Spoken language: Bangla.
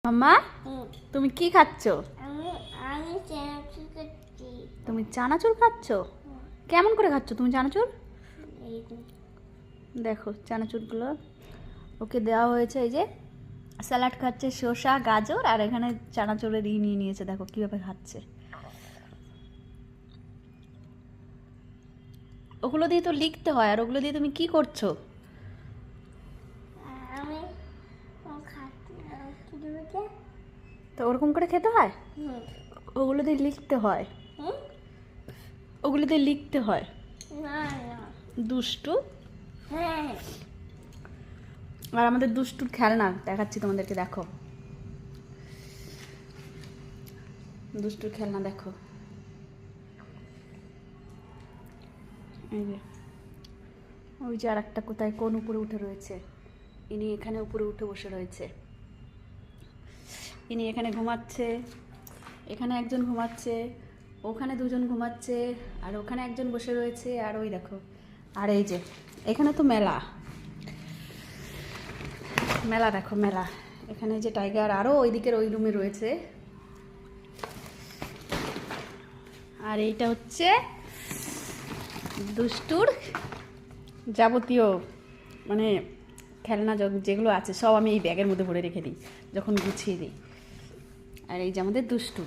মাম্মা তুমি কি খাচ্ছ? আমি চানাচুর খাচ্ছি। তুমি চানাচুর খাচ্ছ? কেমন করে খাচ্ছ তুমি চানাচুর? দেখো চানাচুরগুলো ওকে দেওয়া হয়েছে। এই যে স্যালাড খাচ্ছে, শসা গাজর, আর এখানে চানাচুরের নিয়ে নিয়েছে। দেখো কীভাবে খাচ্ছে। ওগুলো দিয়ে তো লিখতে হয়, আর ওগুলো দিয়ে তুমি কি করছো? আমি খাচ্ছি। তো ওরকম করে খেতে হয়? ওগুলো দিয়ে লিখতে হয়, ওগুলো দিয়ে লিখতে হয়। না না দুষ্টু। হ্যাঁ আর আমাদের দুষ্টুর খেলনা দেখাচ্ছি তোমাদেরকে। দেখো দুষ্টুর খেলনা দেখো। এই যে ওই যে আর একটা কোথায় কোন উপরে উঠে রয়েছে, ইনি এখানে উপরে উঠে বসে রয়েছে। ইনি এখানে ঘুমাচ্ছে, এখানে একজন ঘুমাচ্ছে, ওখানে দুজন ঘুমাচ্ছে, আর ওখানে একজন বসে রয়েছে। আর ওই দেখো, আর এই যে এখানে তো মেলা মেলা দেখো মেলা। এখানে যে টাইগার আরও ওই দিকের ওই রুমে রয়েছে। আর এইটা হচ্ছে দুষ্টুর যাবতীয় মানে খেলনা যেগুলো আছে সব আমি এই ব্যাগের মধ্যে ভরে রেখে দিই যখন গুছিয়ে দিই। আর এই যে আমাদের দুষ্টু।